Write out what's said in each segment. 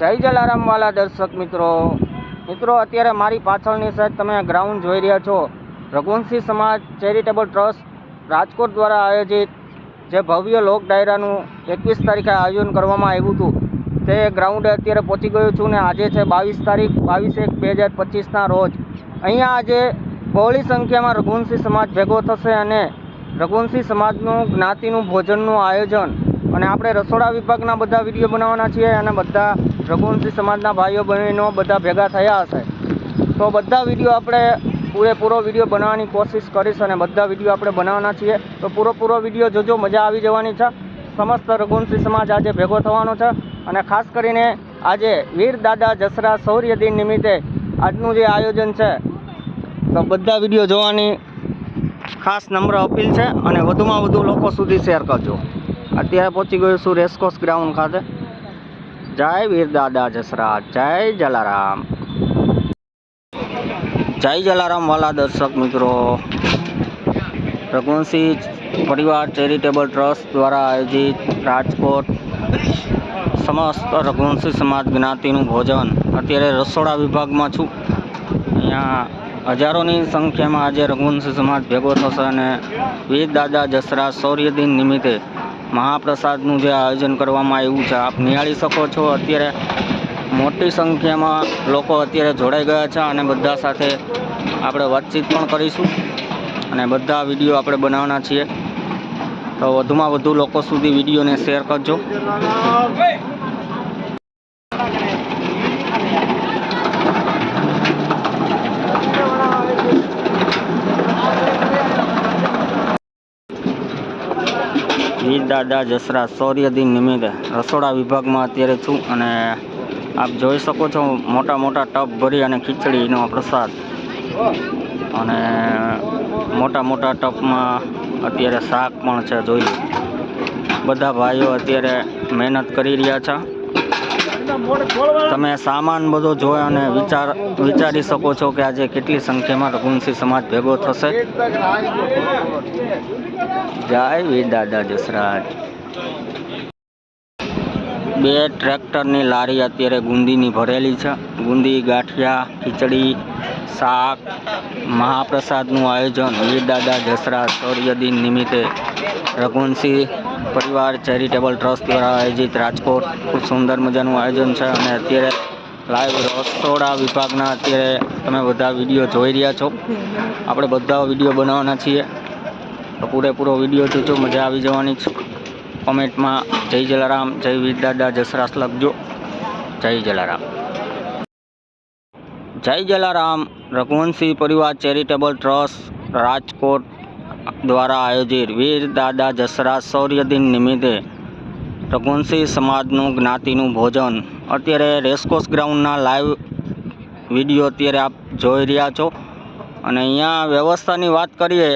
જય જલારામ વાલા દર્શક મિત્રો અત્યારે મારી પાછળની સાઈડ તમે ગ્રાઉન્ડ જોઈ રહ્યા છો. રઘુવંશી સમાજ ચેરિટેબલ ટ્રસ્ટ રાજકોટ દ્વારા આયોજિત જે ભવ્ય લોક ડાયરાનું 21 તારીખે આયોજન કરવામાં આવ્યું હતું તે ગ્રાઉન્ડે અત્યારે પહોંચી ગયો છું ને આજે છે 22 તારીખ 22/1/2025ના રોજ અહીંયા આજે બહોળી સંખ્યામાં રઘુવંશી સમાજ ભેગો થશે અને રઘુવંશી સમાજનું જ્ઞાતિનું ભોજનનું આયોજન અને આપણે રસોડા વિભાગના બધા વિડીયો બનાવવાના છીએ અને બધા રઘુવંશી સમાજના ભાઈઓ બહેનો બધા ભેગા થયા હશે તો બધા વિડીયો આપણે પૂરેપૂરો વિડીયો બનાવવાની કોશિશ કરીશ અને બધા વિડીયો આપણે બનાવવાના છીએ તો પૂરો વિડીયો જોજો, મજા આવી જવાની છે. સમસ્ત રઘુવંશી સમાજ આજે ભેગો થવાનો છે અને ખાસ કરીને આજે વીર દાદા જસરા શૌર્ય દિન નિમિત્તે આજનું જે આયોજન છે તો બધા વિડીયો જોવાની ખાસ નમ્ર અપીલ છે અને વધુમાં વધુ લોકો સુધી શેર કરજો. અત્યારે પહોંચી ગયો છું રેસકોર્સ ગ્રાઉન્ડ ખાતે. જય વીર દાદા જસરા, જય જલારામ. જય જલારામ વાલા દર્શક મિત્રો, રઘુવંશી પરિવાર ચેરિટેબલ ટ્રસ્ટ દ્વારા આયોજિત રાજકોટ સમસ્ત રઘુવંશી સમાજ જ્ઞાતિનું ભોજન. અત્યારે રસોડા વિભાગમાં છું. અહીંયા હજારોની સંખ્યામાં આજે રઘુવંશી સમાજ ભેગો થશે અને વીર દાદા જસરા શૌર્ય દિન નિમિત્તે મહાપ્રસાદનું જે આયોજન કરવામાં આવ્યું છે આપ નિહાળી શકો છો. અત્યારે મોટી સંખ્યામાં લોકો અત્યારે જોડાઈ ગયા છે અને બધા સાથે આપણે વાતચીત પણ કરીશું અને બધા વિડીયો આપણે બનાવવાના છીએ તો વધુમાં વધુ લોકો સુધી વિડીયોને શેર કરજો. વીર દાદા જસરા શૌર્ય દિન નિમિત્તે રસોડા વિભાગમાં અત્યારે છું અને આપ જોઈ શકો છો મોટા મોટા ટબ ભરી અને ખીચડીનો પ્રસાદ અને મોટા મોટા ટબમાં અત્યારે શાક પણ છે. જોઈ બધા ભાઈઓ અત્યારે મહેનત કરી રહ્યા છે. તમે સામાન બધો જોઈ અને વિચારી શકો છો કે આજે કેટલી સંખ્યામાં રઘુવંશી સમાજ ભેગો થશે. જય વીર દાદા જસરાજ. 2 ટ્રેક્ટરની લારી અત્યારે ગુંદીની ભરેલી છે. ગુંદી, ગાંઠિયા, ખીચડી, શાક, મહાપ્રસાદનું આયોજન વીર દાદા જસરા શૌર્ય દિન નિમિત્તે રઘુવંશી પરિવાર ચેરિટેબલ ટ્રસ્ટ દ્વારા આયોજિત રાજકોટ ખૂબ સુંદર મજાનું આયોજન છે અને અત્યારે લાઈવ રસોડા વિભાગના અત્યારે તમે બધા વિડીયો જોઈ રહ્યા છો. આપણે બધા વિડીયો બનાવવાના છીએ તો પૂરેપૂરો વિડીયો જોજો, મજા આવી જવાની છે. કોમેન્ટમાં જય જલારામ, જય વીર દાદા જસરાસ લખજો. જય જલારામ. જય જલારામ. રઘુવંશી પરિવાર ચેરિટેબલ ટ્રસ્ટ રાજકોટ દ્વારા આયોજિત વીર દાદા જસરા શૌર્ય દિન નિમિત્તે રઘુવંશી સમાજનું જ્ઞાતિનું ભોજન. અત્યારે રેસકોર્સ ગ્રાઉન્ડના લાઈવ વિડીયો અત્યારે આપ જોઈ રહ્યા છો અને અહીંયા વ્યવસ્થાની વાત કરીએ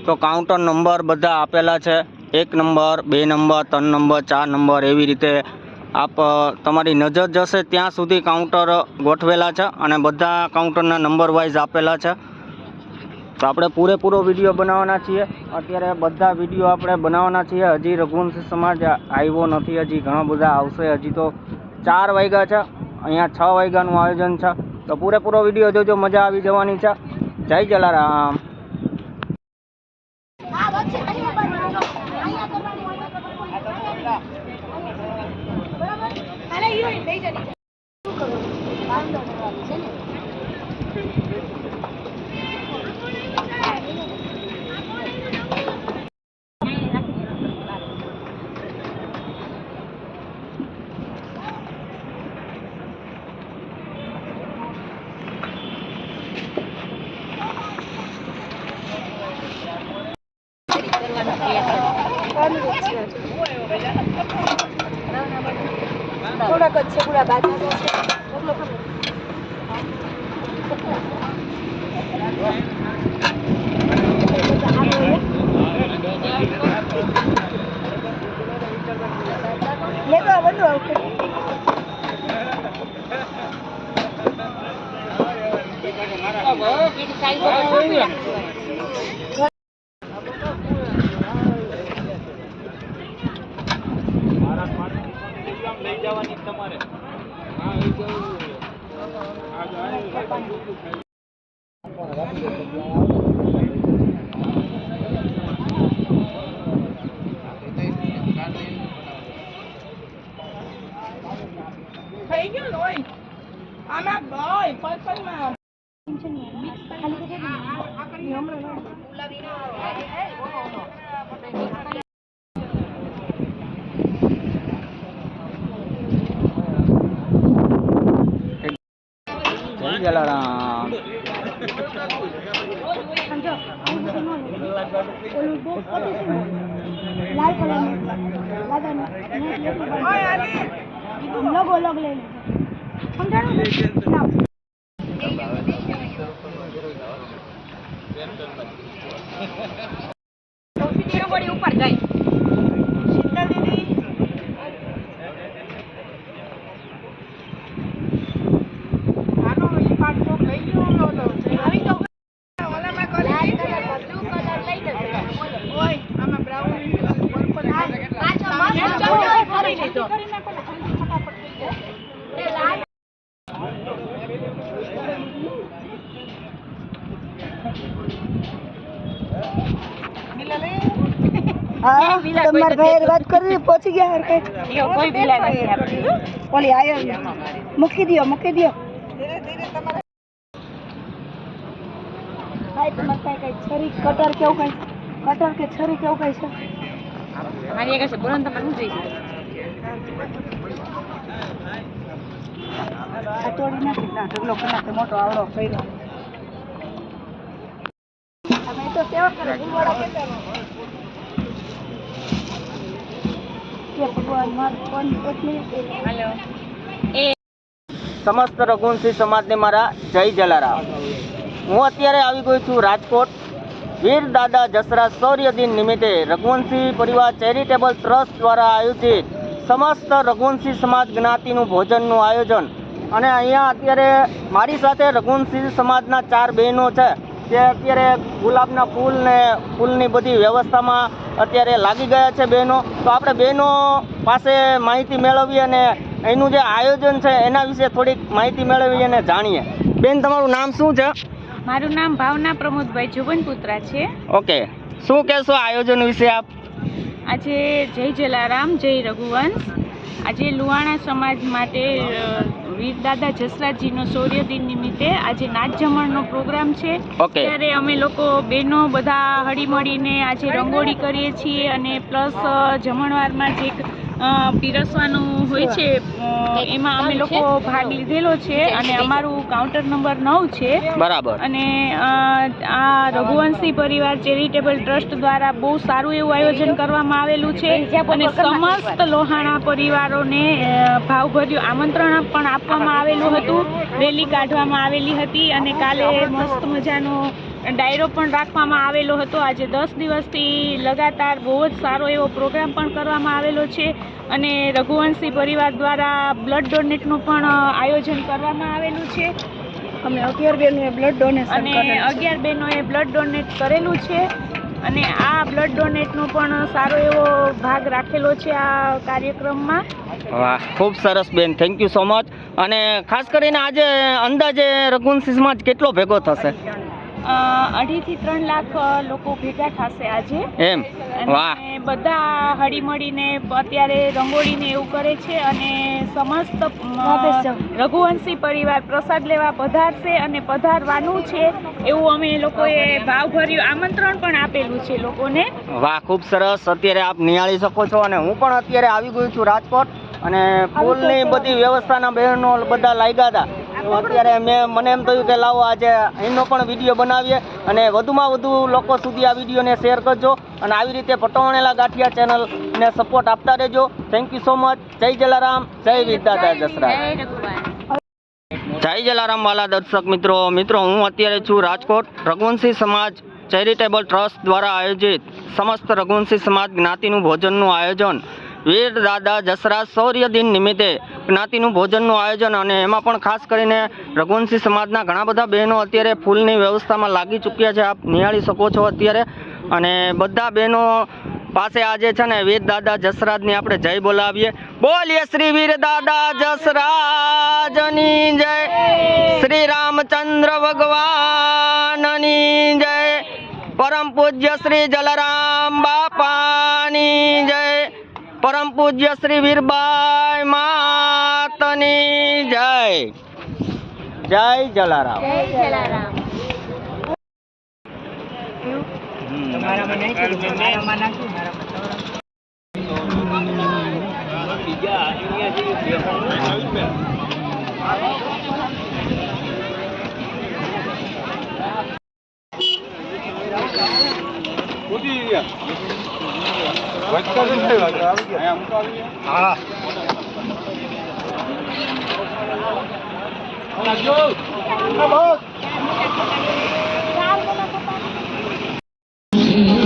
તો કાઉન્ટર નંબર બધા આપેલા છે. 1 નંબર, 2 નંબર, 3 નંબર, 4 નંબર એવી રીતે આપ તમારી નજર જશે ત્યાં સુધી કાઉન્ટર ગોઠવેલા છે અને બધા કાઉન્ટરના નંબર વાઇઝ આપેલા છે. તો આપણે પૂરેપૂરો વિડીયો બનાવવાના છીએ. અત્યારે બધા વિડીયો આપણે બનાવવાના છીએ. હજી રઘુવંશી સમાજ આવ્યો નથી, હજી ઘણા બધા આવશે. હજી તો 4 વાગ્યા છે, અહીંયા 6 વાગ્યાનું આયોજન છે તો પૂરેપૂરો વિડીયો જોજો, મજા આવી જવાની છે. જય જલારામ. થોડાક જ છે, પૂરા બાજુ છે. લેતો બધું આવશે. લઈ જવાની તમારે થઈ ગયું હોય આમાં ગઈ પર્સનમાં જય જલારામ. લોગો લોગ લઈ લે સમજાણું ઉપર ગઈ શીતલ દીદી આનો પાટો લઈ ગયો આવી તો ઓલામાં કરી બ્લુ કલર લઈ જશે ઓય આમાં બ્રાઉન પર્પલ પાછો મસ્ત કરી લીધો ફટાફટ થઈ જાય એ લાલ હા તમાર ભાઈ વાત કરી પહોંચી ગયા હર કઈ કોઈ બિલા નથી આપણી ઓલી આયો મૂકી દો ધીરે ધીરે તમારે ભાઈ તમાર કઈ છરી કટર કેવું કઈ કટર કે છરી કેવું કઈ છે મારી એક છે બોલો ને તમારે શું જોઈએ આ તોડી નાખી ના ઢગલો કરી નાખે મોટો આવડો કર્યો અમે તો સેવા કરે ગુવાડા કેતા કે ભગવાન માર ફોન એક મિનિટ હેલો સમસ્ત રઘુવંશી સમાજને મારા જય જલારામ. હું અત્યારે આવી ગયો છું રાજકોટ. વીર દાદા જસરા શૌર્ય દિન નિમિત્તે રઘુવંશી પરિવાર ચેરિટેબલ ટ્રસ્ટ દ્વારા આયોજિત સમસ્ત રઘુવંશી સમાજ જ્ઞાતિનું ભોજનનું આયોજન. અને અહીંયા અત્યારે મારી સાથે રઘુવંશી સમાજના 4 બહેનો છે જે અત્યારે ગુલાબના ફૂલ ને ફૂલની બધી વ્યવસ્થામાં અત્યારે લાગી ગયા છે બહેનો. તો આપણે બહેનો પાસે માહિતી મેળવીએ અને એનું જે આયોજન છે એના વિશે થોડીક માહિતી મેળવીએ અને જાણીએ. બેન, તમારું નામ શું છે? મારું નામ ભાવના પ્રમોદભાઈ જુબનપુત્રા છે. ઓકે, શું કહેશો આયોજન વિશે આપ? આજે જય જલારામ જય રઘુવંશ. આજે લુહાણા સમાજ માટે વીર દાદા જસરાજીનો શૌર્ય દિન નિમિત્તે આજે નાચ જમણનો પ્રોગ્રામ છે. ઓકે. ત્યારે અમે લોકો બહેનો બધા હળીમળીને આજે રંગોળી કરીએ છીએ અને પ્લસ જમણવારમાં જે પીરસવાનું હોય છે એમાં અમે લોકો ભાગ લીધેલો છે અને અમારું કાઉન્ટર નંબર 9 છે. બરાબર. અને આ રઘુવંશી પરિવાર ચેરિટેબલ ટ્રસ્ટ દ્વારા બહુ સારું એવું આયોજન કરવામાં આવેલું છે અને સમસ્ત લોહાણા પરિવારોને ભાવભર્યું આમંત્રણ પણ આપવામાં આવેલું હતું. રેલી કાઢવામાં આવેલી હતી અને કાલે મસ્ત મજાનો ડાયરો પણ રાખવામાં આવેલો હતો. આજે 10 દિવસથી લગાતાર બહુ જ સારો એવો પ્રોગ્રામ પણ કરવામાં આવેલો છે અને રઘુવંશી પરિવાર દ્વારા બ્લડ ડોનેટનું પણ આયોજન કરવામાં આવેલું છે. અમે 11 બહેનોએ બ્લડ ડોનેશન અને 11 બહેનોએ બ્લડ ડોનેટ કરેલું છે અને આ બ્લડ ડોનેટનો પણ સારો એવો ભાગ રાખેલો છે આ કાર્યક્રમમાં. વાહ, ખૂબ સરસ બેન, થેન્ક યુ સો મચ. અને ખાસ કરીને આજે અંદાજે રઘુવંશી સમાજ કેટલો ભેગો થશે? 2.5 થી 3 લાખ લોકો ભેગા થશે આજે. એમ? વાહ. અને બધા હળીમળીને અત્યારે રંગોળીને એવું કરે છે અને સમસ્ત રઘુવંશી પરિવાર પ્રસાદ લેવા પધારશે અને પધારવાનું છે એવું અમે લોકોએ ભાવભર્યું આમંત્રણ પણ આપેલું છે લોકોને. વાહ, ખૂબ સરસ. અત્યારે આપ નિહાળી શકો છો અને હું પણ અત્યારે આવી ગયો છું રાજકોટ અને ફૂલની બધી વ્યવસ્થાના બહેનો બધા લાગ્યા હતા. તો અત્યારે મને એમ થયું કે લાવો આજે એનો પણ વિડીયો બનાવીએ અને વધુમાં વધુ લોકો સુધી આ વિડીયોને શેર કરજો અને આવી રીતે પટોણેલા ગાંઠિયા ચેનલને સપોર્ટ આપતા રહેજો. Thank you so much. જય જલારામ, જય વીર દાદા જસરા. જય જલારામ વાલા દર્શક મિત્રો, હું અત્યારે છું રાજકોટ. રઘુવંશી સમાજ ચેરિટેબલ ટ્રસ્ટ દ્વારા આયોજિત સમસ્ત રઘુવંશી સમાજ જ્ઞાતિનું ભોજનનું આયોજન, વીર દાદા જસરા શૌર્ય દિન નિમિત્તે જ્ઞાતિનું ભોજનનું આયોજન. અને એમાં પણ ખાસ કરીને રઘુવંશી સમાજના ઘણા બધા બહેનો અત્યારે ફૂલની વ્યવસ્થામાં લાગી ચૂક્યા છે. આપ નિહાળી શકો છો અત્યારે. અને બધા બહેનો પાસે આજે છે ને વીર દાદા જસરાજની આપણે જય બોલાવીએ. બોલીએ શ્રી વીર દાદા જસરાજ. મહારાજની જય, શ્રી રામચંદ્ર ભગવાનની જય, પરમ પૂજ્ય શ્રી જલારામ બાપાની જય, પરમ પૂજ્ય શ્રી વીરબાઈ માતની જય. જય જલારામ.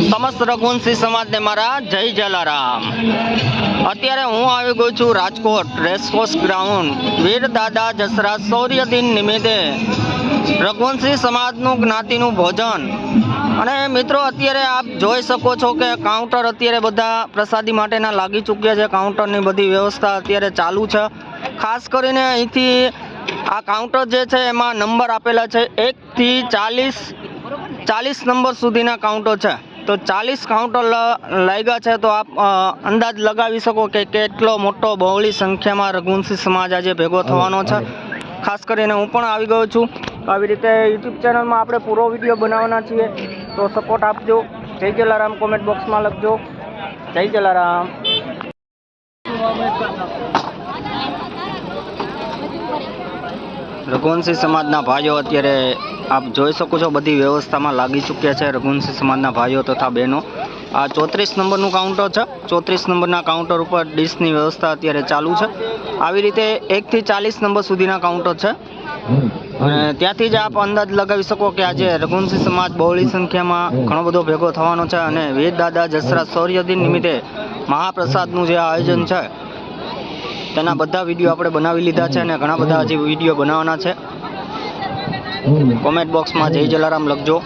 સમસ્ત રઘુવંશી સમાજને મારા જય જલારામ. અત્યારે હું આવી ગયો છું રાજકોટ રેસકોર્સ ગ્રાઉન્ડ. વીર દાદા જસરાજ શૌર્ય દિન નિમિત્તે રઘુવંશી સમાજનું જ્ઞાતિનું ભોજન. અને મિત્રો અત્યારે આપ જોઈ શકો છો કે કાઉન્ટર અત્યારે બધા પ્રસાદી માટેના લાગી ચૂક્યા છે. કાઉન્ટરની બધી વ્યવસ્થા અત્યારે ચાલુ છે. ખાસ કરીને અહીંથી આ કાઉન્ટર જે છે એમાં નંબર આપેલા છે 1 થી 40 નંબર સુધીના કાઉન્ટર છે. તો 40 કાઉન્ટર લાગ્યા છે. તો આપ અંદાજ લગાવી શકો કે કેટલો મોટો બહોળી સંખ્યામાં રઘુવંશી સમાજ આજે ભેગો થવાનો છે. ખાસ કરીને હું પણ આવી ગયો છું. આવી રીતે યુટ્યુબ ચેનલમાં આપણે પૂરો વિડીયો બનાવવાના છીએ. તો સપોર્ટ આપજો. જય જલારામ કોમેન્ટ બોક્સમાં લખજો. જય જલારામ. રઘુવંશી સમાજના ભાઈઓ અત્યારે આપ જોઈ શકો છો બધી વ્યવસ્થામાં લાગી ચૂક્યા છે. રઘુવંશી સમાજના ભાઈઓ તથા બહેનો. આ 34 નંબરનું કાઉન્ટર છે. 34 નંબરના કાઉન્ટર ઉપર ડીશની વ્યવસ્થા અત્યારે ચાલુ છે. આવી રીતે 1 થી 40 નંબર સુધીના કાઉન્ટર છે. અને ત્યાંથી જ આપ અંદાજ લગાવી શકો કે આજે રઘુવંશી સમાજ બહોળી સંખ્યામાં ઘણો બધો ભેગો થવાનો છે. અને વીર દાદા જસરાજ શૌર્ય દિન નિમિત્તે મહાપ્રસાદનું જે આયોજન છે તેના બધા વિડીયો આપણે બનાવી લીધા છે. અને ઘણા બધા હજી વિડીયો બનાવવાના છે. કોમેન્ટ બોક્સમાં જય જલારામ લખજો.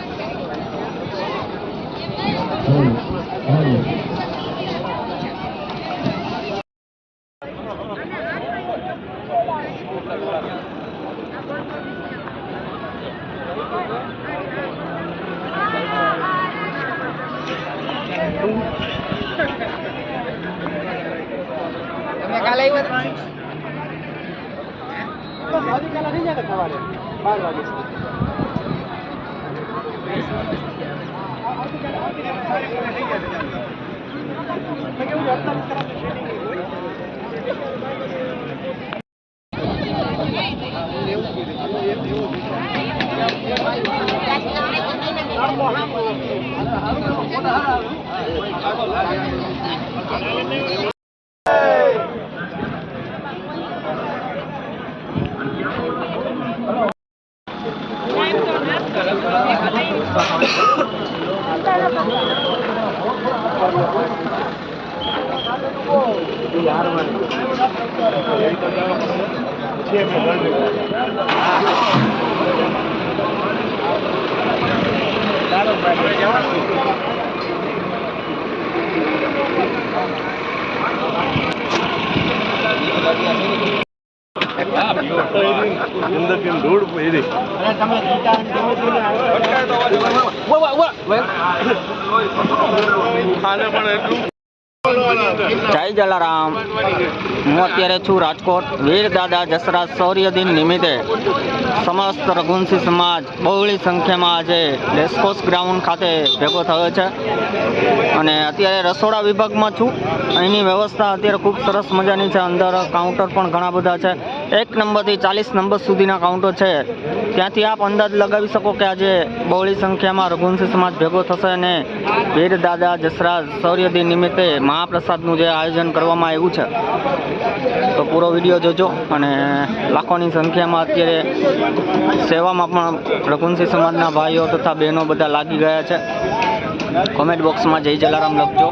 તમે કાલે આવ્યા જય જલારામ. હું અત્યારે છું રાજકોટ. વીર દાદા જસરાજ શૌર્ય દિન નિમિત્તે સમસ્ત રઘુવંશી સમાજ બહોળી સંખ્યામાં આજે રેસકોર્સ ગ્રાઉન્ડ ખાતે ભેગો થયો છે. અને અત્યારે રસોડા વિભાગમાં છું. અહીંની વ્યવસ્થા અત્યારે ખૂબ સરસ મજાની છે. અંદર કાઉન્ટર પણ ઘણા બધા છે. 1 નંબરથી 40 નંબર સુધીના કાઉન્ટર છે. ત્યાંથી આપ અંદાજ લગાવી શકો કે આજે બહોળી સંખ્યામાં રઘુવંશી સમાજ ભેગો થશે. અને વીર દાદા જસરાજ શૌર્ય દિન નિમિત્તે મહાપ્રસાદનું જે આયોજન કરવામાં આવ્યું છે તો પૂરો વિડીયો જોજો. અને લાખોની સંખ્યામાં અત્યારે સેવામાં પણ રઘુવંશી સમાજના ભાઈઓ તથા બહેનો બધા લાગી ગયા છે. કોમેન્ટ બોક્સમાં જય જલારામ લખજો.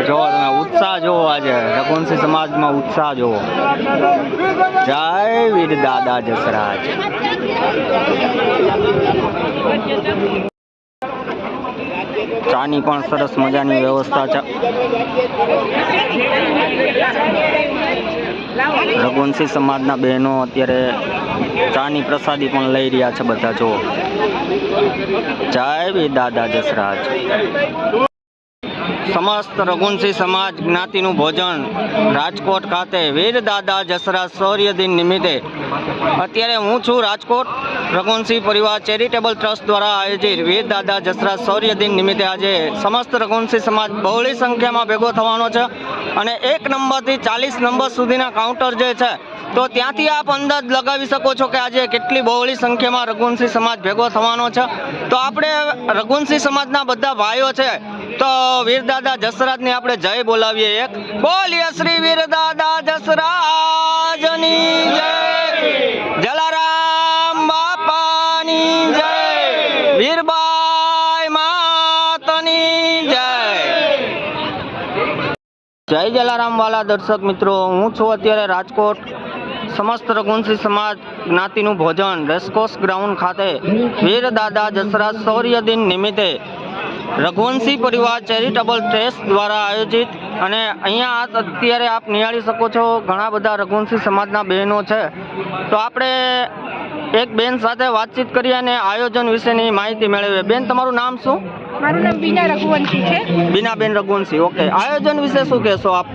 જોવો તમે ઉત્સાહ જોવો. આજે રઘુવંશી સમાજમાં ઉત્સાહ જોવો. જય વીર દાદા જસરાજ. ચાની પણ સરસ મજાની વ્યવસ્થા છે. રઘુવંશી સમાજના બહેનો અત્યારે ચાની પ્રસાદી પણ લઈ રહ્યા છે બધા. જુઓ, જય વીર દાદા જસરાજ. સમસ્ત રઘુવંશી સમાજ જ્ઞાતિનું ભોજન રાજકોટ ખાતે વીર દાદા જસરાજ શૌર્ય દિન નિમિત્તે અત્યારે હું છું રાજકોટ. રઘુવંશી પરિવાર ચેરિટેબલ ટ્રસ્ટ દ્વારા આયોજિત વીર દાદા જસરાજ શૌર્ય દિન નિમિત્તે આજે સમસ્ત રઘુવંશી સમાજ બહોળી સંખ્યામાં ભેગો થવાનો છે અને 1 નંબરથી 40 નંબર સુધીના કાઉન્ટર જે છે તો ત્યાંથી આપ અંદાજ લગાવી શકો છો કે આજે કેટલી બહોળી સંખ્યામાં રઘુવંશી સમાજ ભેગો થવાનો છે. તો આપણે રઘુવંશી સમાજના બધા ભાઈઓ છે તો વીર દાદા જસરાજની આપણે જય બોલાવીએ. એક બોલીએ શ્રી વીર દાદા જસરાજની જય, જલારામ બાપાની જય, વીરબાઈ માતની જય. જય જલારામ વાલા દર્શક મિત્રો, હું છું અત્યારે રાજકોટ. સમસ્ત રઘુવંશી સમાજ જ્ઞાતિનું ભોજન રેસકોર્સ ગ્રાઉન્ડ ખાતે વીર દાદા જસરાજ શૌર્ય દિન નિમિત્તે રઘુવંશી પરિવાર ચેરિટેબલ ટ્રસ્ટ દ્વારા આયોજિત અને અહીંયા અત્યારે આપ નિહાળી શકો છો ઘણા બધા રઘુવંશી સમાજના બહેનો છે. તો આપણે એક બેન સાથે વાતચીત કરીએ અને આયોજન વિશેની માહિતી મેળવીએ. બેન, તમારું નામ શું? મારું નામ બીના રઘુવંશી છે. બીનાબેન રઘુવંશી. ઓકે, આયોજન વિશે શું કહેશો આપ?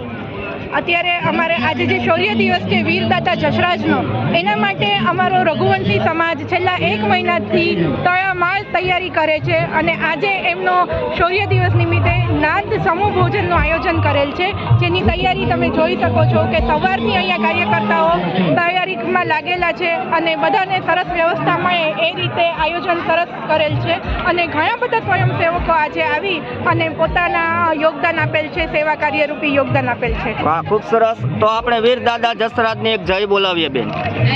અત્યારે અમારે આજે જે શૌર્ય દિવસ છે વીર દાદા જસરાજનો, એના માટે અમારો રઘુવંશી સમાજ છેલ્લા 1 મહિનાથી તડામાર તૈયારી કરે છે અને આજે એમનો શૌર્ય દિવસ નિમિત્તે નાદ સમૂહ ભોજનનું આયોજન કરેલ છે, જેની તૈયારી તમે જોઈ શકો છો કે સવારથી અહીંયા કાર્યકર્તાઓ તૈયારીમાં લાગેલા છે અને બધાને સરસ વ્યવસ્થા મળે એ રીતે આયોજન સરસ કરેલ છે અને ઘણા બધા સ્વયંસેવકો આજે આવી અને પોતાના યોગદાન આપેલ છે, સેવા કાર્યરૂપી યોગદાન આપેલ છે. વાહ, ખૂબ સરસ. તો આપણે વીર દાદા જસરાજની એક જય બોલાવીએ બેન.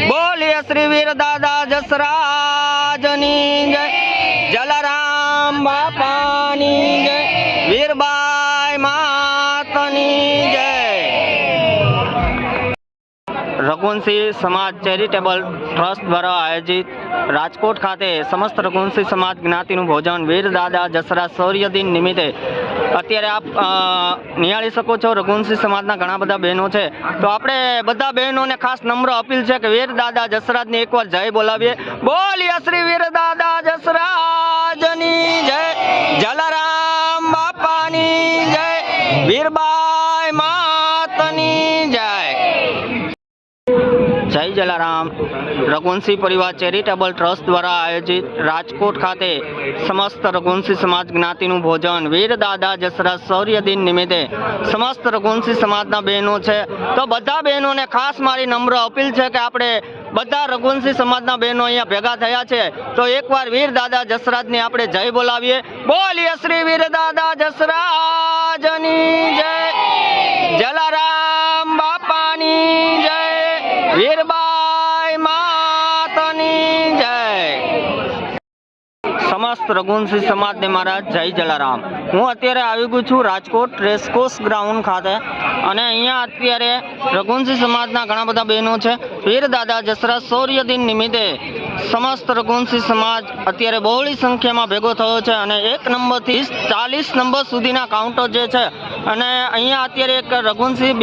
બોલીએ શ્રી વીર દાદા જસરાજની જય, જલારામ બાપાની જય, વીરબાઈ માતની જય. રઘુવંશી સમાજ ચેરિટેબલ ટ્રસ્ટ દ્વારા આયોજિત રાજકોટ ખાતે સમસ્ત રઘુવંશી સમાજ જ્ઞાતિનું ભોજન વીર દાદા જસરાજ શૌર્ય દિન નિમિત્તે અત્યારે આપ નિહાળી શકો છો રઘુવંશી સમાજના ઘણા બધા બહેનો છે. તો આપણે બધા બહેનોને ખાસ નમ્ર અપીલ છે કે વીર દાદા જસરાજની એકવાર જય બોલાવીએ. બોલીએ શ્રી વીર દાદા જસરાજની જય, જલારામ બાપાની જય, વીરબાઈ માતની જય. જય જલારામ. રઘુવંશી પરિવાર ચેરિટેબલ ટ્રસ્ટ દ્વારા આયોજિત રાજકોટ ખાતે સમસ્ત રઘુવંશી સમાજ જ્ઞાતિનું ભોજન વીર દાદા જસરાજ શૌર્ય દિન નિમિત્તે સમસ્ત રઘુવંશી સમાજના બહેનો છે તો બધા બહેનોને ખાસ મારી નમ્ર અપીલ છે કે આપણે બધા રઘુવંશી સમાજના બહેનો અહીંયા ભેગા થયા છે તો એકવાર વીર દાદા જસરાજની આપણે જય બોલાવીએ. બોલીએ શ્રી વીર દાદા જસરાજની જય, જલારામ બાપાની જય, વીરબાઈ માતની જય. સમસ્ત રઘુવંશી સમાજને મારા જય જલારામ. હું અત્યારે આવી ગયો છું રાજકોટ રેસકોર્સ ગ્રાઉન્ડ ખાતે અને અહીંયા અત્યારે રઘુવંશી સમાજના ઘણા બધા બહેનો છે. વીર દાદા જસરાજ શૌર્ય દિન નિમિત્તે સમસ્ત રઘુવંશી સમાજ અત્યારે બહોળી સંખ્યામાં ભેગો થયો છે અને 1 નંબરથી 40 નંબર સુધીના કાઉન્ટર જે છે અને અહીંયા અત્યારે એક રઘુવંશી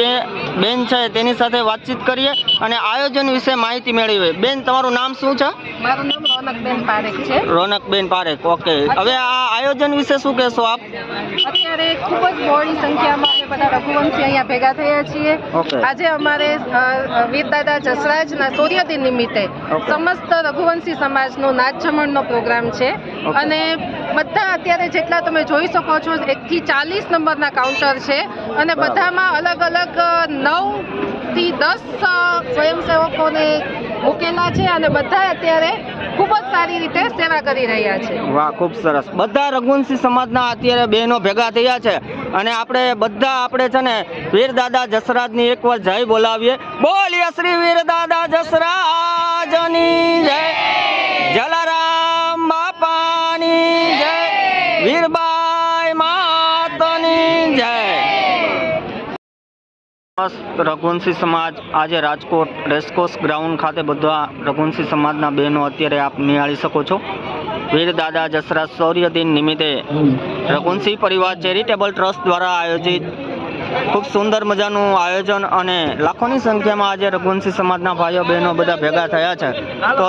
બેન છે તેની સાથે વાતચીત કરીએ અને આયોજન વિશે માહિતી મેળવીએ. બેન, તમારું નામ શું છે? મારું નામ રોનકબેન પારેખ છે. રોનકબેન પારેખ. ઓકે, હવે આ આયોજન વિશે શું કહેશો આપ? અત્યારે ખૂબ જ બહોળી સંખ્યામાં અમે બધા રઘુવંશી અહીંયા ભેગા થયા છીએ. Okay. આજે અમારે વીર દાદા જસરાજના શૌર્ય દિન નિમિત્તે Okay. સમસ્ત રઘુવંશી સમાજનો નાચ જમણનો પ્રોગ્રામ છે અને બધા અત્યારે જેટલા તમે જોઈ શકો છો 1 થી 40 નંબરના કાઉન્ટર છે અને બધામાં અલગ અલગ 9 થી 10 સ્વયંસેવકોને મૂકેલા છે અને બધા અત્યારે ખૂબ જ સારી રીતે સેવા કરી રહ્યા છે. વાહ, ખૂબ સરસ. બધા રઘુવંશી સમાજના અત્યારે બહેનો ભેગા થયા છે અને આપણે છે ને વીર દાદા જસરાજની એકવાર જય બોલાવીએ. બોલીએ શ્રી વીર દાદા જસરાજની જય, જલારામ બાપાની જય, વીરબાઈ માતની જય. રઘુવંશી સમાજ આજે રાજકોટ રેસકોર્સ ગ્રાઉન્ડ ખાતે બધા રઘુવંશી સમાજના બહેનો અત્યારે આપ નિહાળી શકો છો. વીર દાદા જસરાજ શૌર્ય દિન નિમિત્તે રઘુવંશી પરિવાર ચેરિટેબલ ટ્રસ્ટ દ્વારા આયોજિત ખૂબ સુંદર મજાનું આયોજન અને લાખોની સંખ્યામાં આજે રઘુવંશી સમાજના ભાઈઓ બહેનો બધા ભેગા થયા છે. તો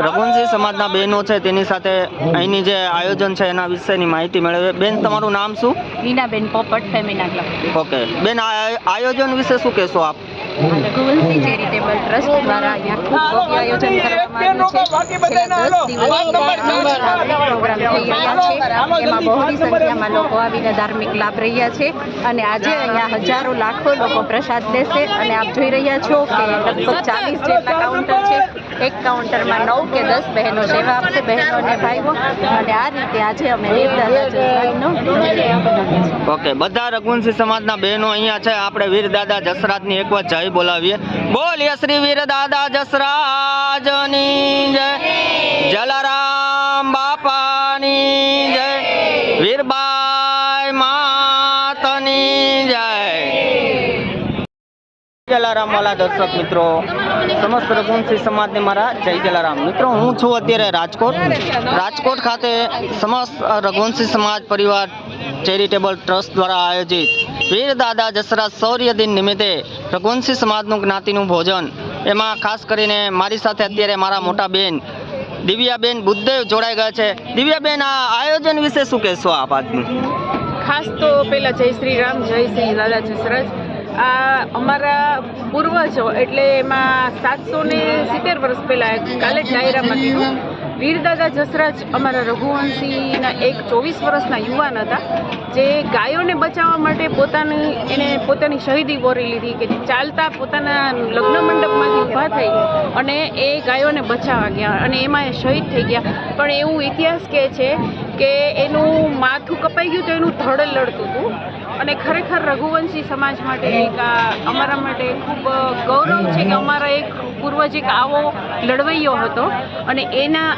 રઘુવંશી સમાજના બહેનો છે તેની સાથે અહીંની જે આયોજન છે એના વિશેની માહિતી મેળવે. બેન, તમારું નામ શું? હિનાબેન પોપટ ફેમિના ક્લબ. ઓકે બેન, આ આયોજન વિશે શું કહેશો આપ? રઘુવંશી ચેરિટેબલ ટ્રસ્ટ દ્વારા અહીંયા ખૂબ ભવ્ય આયોજન કરવામાં આવ્યું છે. છેલ્લા 10 દિવસથી પ્રોગ્રામ થઈ રહ્યા છે. એમાં બહોળી સંખ્યામાં લોકો આવીને ધાર્મિક લાભ રહ્યા છે અને આજે અહીંયા હજારો લાખો લોકો પ્રસાદ લેશે. અને આપ જોઈ રહ્યા છો કે લગભગ 40 જેટલા કાઉન્ટર છે. એક કાઉન્ટરમાં 9 કે 10 બહેનો સેવા આપશે, બહેનો અને ભાઈઓ. અને આ રીતે આજે અમે વીરદાદા જસરાજનો બનાવીએ છીએ. ઓકે, બધા રઘુવંશી સમાજના બહેનો અહીંયા છે. આપણે વીરદાદા જસરાજની એકવાર જય બોલાવીએ. બોલીએ શ્રી વીરદાદા જસરાજની જય, જલારામ બાપાની જય, વીરબાઈ માતની જય. જલારામ વાલા દર્શક મિત્રો, સમસ્ત રઘુવંશી સમાજને મારા જય જલારામ. મિત્રો, હું છું અત્યારે રાજકોટ ખાતે સમસ્ત રઘુવંશી સમાજ પરિવાર ચેરિટેબલ ટ્રસ્ટ દ્વારા આયોજિત વીરદાદા જસરાજ શૌર્ય દિન નિમિત્તે રઘુવંશી સમાજનું જ્ઞાતિનું ભોજન, એમાં ખાસ કરીને મારી સાથે અત્યારે મારા મોટા બેન દિવ્યાબેન બુદ્ધદેવ જોડાઈ ગયા છે. દિવ્યાબેન, આ આયોજન વિશે શું કહેશો આપ આજનું? ખાસ તો પહેલા જય શ્રી રામ, જય શ્રી દાદા જસરાજ. આ અમારા પૂર્વજો એટલે એમાં 770 વર્ષ પહેલાં કાલે જ ડાયરામાં કીધું. વીરદાદા જસરાજ અમારા રઘુવંશીના એક 24 વર્ષના યુવાન હતા, જે ગાયોને બચાવવા માટે પોતાની શહીદી વોરી લીધી, કે ચાલતા પોતાના લગ્ન મંડપમાંથી ઊભા થઈ અને એ ગાયોને બચાવવા ગયા અને એમાં એ શહીદ થઈ ગયા. પણ એવું ઇતિહાસ કહે છે કે એનું માથું કપાઈ ગયું તો એનું ધડ લડતું હતું. અને ખરેખર રઘુવંશી સમાજ માટે એક અમારા માટે ખૂબ ગૌરવ છે કે અમારા એક પૂર્વજ એક આવો લડવૈયો હતો. અને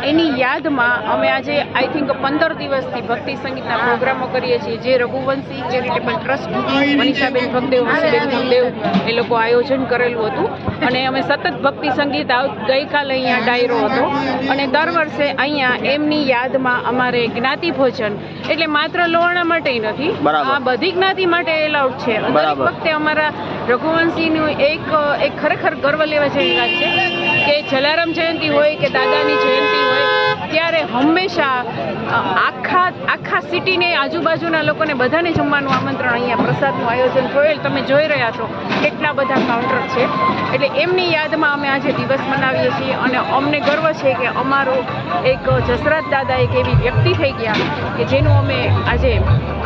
એની યાદમાં અમે આજે આઈ થિંક 15 દિવસથી ભક્તિ સંગીતના પ્રોગ્રામો કરીએ છીએ, જે રઘુવંશી ચેરિટેબલ ટ્રસ્ટ મનીષાબેન ભગદેવ, હસીબેન ભગદેવ એ લોકો આયોજન કરેલું હતું. અને અમે સતત ભક્તિ સંગીત ગઈકાલે અહીંયા ડાયરો હતો. અને દર વર્ષે અહીંયા એમની યાદમાં અમારે જ્ઞાતિ ભોજન, એટલે માત્ર લોહાણા માટે નથી, આ બધી જ્ઞાતિ માટે એલાઉડ છે. દરેક વખતે અમારા રઘુવંશીનું એક ખરેખર ગર્વ લેવા જેવી વાત છે કે જલારામ જયંતિ હોય કે દાદાની જયંતિ હોય, ત્યારે હંમેશા આખા સિટીને આજુબાજુના લોકોને બધાને જમવાનું આમંત્રણ, અહીંયા પ્રસાદનું આયોજન તમે જોઈ રહ્યા છો કેટલા બધા કાઉન્ટર છે. એટલે એમની યાદમાં અમે આજે દિવસ મનાવીએ છીએ. અને અમને ગર્વ છે કે અમારો એક જસરાજ દાદા એક એવી વ્યક્તિ થઈ ગયા કે જેનું અમે આજે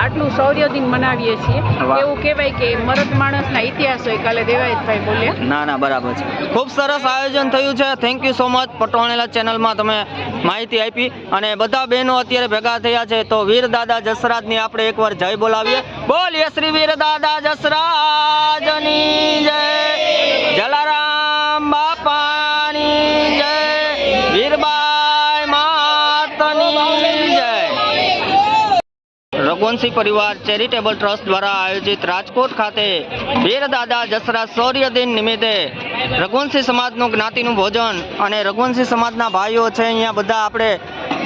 આટલું શૌર્ય દિન મનાવીએ છીએ. એવું કહેવાય કે મરદ માણસના ઇતિહાસ હોય. કાલે દેવાયતભાઈ બોલ્યા. ના, બરાબર છે. ખૂબ સરસ આયોજન થયું છે. Thank you so much. પટવાણેલા ચેનલમાં તમે માહિતી આપી અને બધા બહેનો અત્યારે ભેગા થયા છે. તો વીરદાદા જસરાજની આપણે એકવાર જય બોલાવીએ. બોલીએ શ્રી વીરદાદા જસરાજની જય, જલારામ બાપાની જય, વીરબાઈ માતની જય. રઘુવંશી પરિવાર ચેરિટેબલ ટ્રસ્ટ દ્વારા આયોજિત રાજકોટ ખાતે વીરદાદા જસરાજ શૌર્ય દિન નિમિત્તે રઘુવંશી સમાજનું જ્ઞાતિનું ભોજન અને રઘુવંશી સમાજના ભાઈઓ છે અહીંયા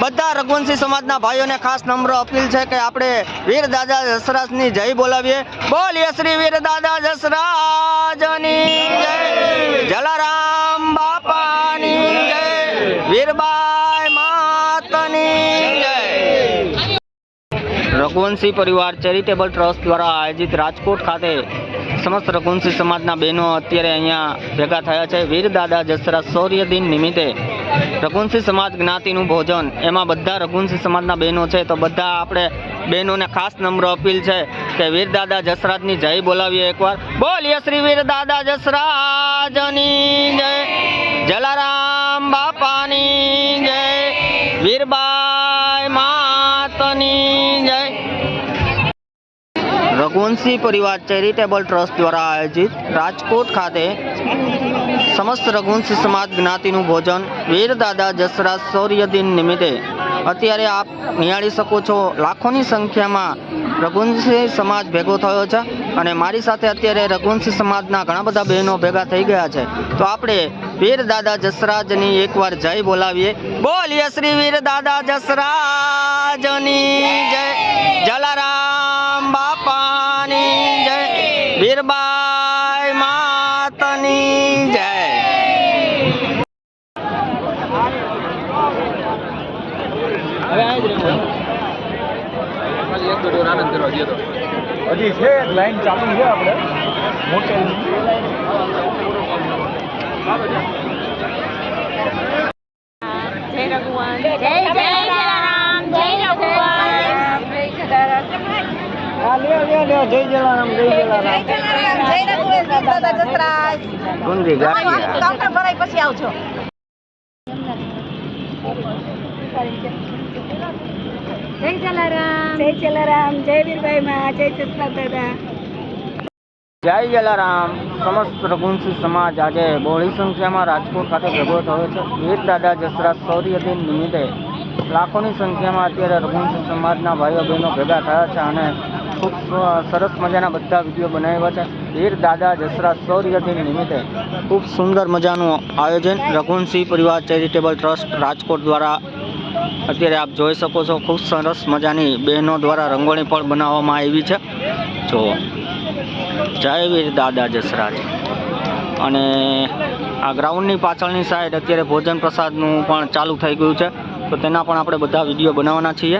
બધા રઘુવંશી સમાજના ભાઈઓને ખાસ નમ્ર અપીલ છે કે આપણે વીરદાદા જસરાજની જય બોલાવીએ. બોલીએ શ્રી વીરદાદા જસરાજની જય, જલારામ બાપાની જય, વીરબાઈ માતની જય. રઘુવંશી પરિવાર ચેરિટેબલ ટ્રસ્ટ દ્વારા આયોજિત રાજકોટ ખાતે સમસ્ત રઘુવંશી સમાજના બહેનો અત્યારે અહીંયા ભેગા થયા છે વીરદાદા જસરાજ શૌર્ય દિન નિમિત્તે. રઘુવંશી સમાજ જ્ઞાતિનું ભોજન, એમાં બધા રઘુવંશી સમાજના બહેનો છે. તો બધા આપણે બહેનોને ખાસ નમ્ર અપીલ છે કે વીરદાદા જસરાજની જય બોલાવીએ એકવાર. બોલીએ શ્રી વીરદાદા જસરાજની જય, જલારામ બાપાની જય, વીરબાઈ માતની જય. રઘુવંશી પરિવાર ચેરિટેબલ ટ્રસ્ટ દ્વારા આયોજિત રાજકોટ ખાતે સમસ્ત રઘુવંશી સમાજ જ્ઞાતિનું ભોજન વીરદાદા જસરાજ શૌર્ય દિન નિમિત્તે અત્યારે આપ નિહાળી શકો છો લાખોની સંખ્યામાં રઘુવંશી સમાજ ભેગો થયો છે. અને મારી સાથે અત્યારે રઘુવંશી સમાજના ઘણા બધા બહેનો ભેગા થઈ ગયા છે. તો આપણે વીરદાદા જસરાજની એકવાર જય બોલાવીએ. બોલીએ શ્રી વીરદાદા જસરાજની જય, જલારામ બાપાની જય, વીરબાઈ માતની જય. હજી છે એક લાઈન ચાલુ છે આપણે મોટેલની. જય રઘુવંશ. જય જલારામ. જય રઘુવંશ. જય જલારામ. જય જલારામ. ગુંદી ગાંઠિયા. કાઉન્ટર ભરાય પછી આવજો. જય જલારામ. જય જલારામ. જય વીરભાઈ માં. જય જસનાથ દાદા. જય જલારામ. સમસ્ત રઘુવંશી સમાજ આજે બહોળી સંખ્યામાં રાજકોટ ખાતે ભેગો થયો છે. વીર દાદા જસરા શૌર્ય દિન નિમિત્તે લાખોની સંખ્યામાં અત્યારે રઘુવંશી સમાજના ભાઈઓ બહેનો ભેગા થયા છે અને ખૂબ સરસ મજાના બધા વિડીયો બનાવ્યા છે. વીર દાદા જસરા શૌર્ય દિન નિમિત્તે ખૂબ સુંદર મજાનું આયોજન રઘુવંશી પરિવાર ચેરિટેબલ ટ્રસ્ટ રાજકોટ દ્વારા અત્યારે આપ જોઈ શકો છો. ખૂબ સરસ મજાની બહેનો દ્વારા રંગોળી પણ બનાવવામાં આવી છે. જો જય વીર દાદા જસરાજ. અને આ ગ્રાઉન્ડની પાછળની સાઈડ અત્યારે ભોજન પ્રસાદનું પણ ચાલુ થઈ ગયું છે, તો તેના પણ આપણે બધા વિડીયો બનાવવાના છીએ.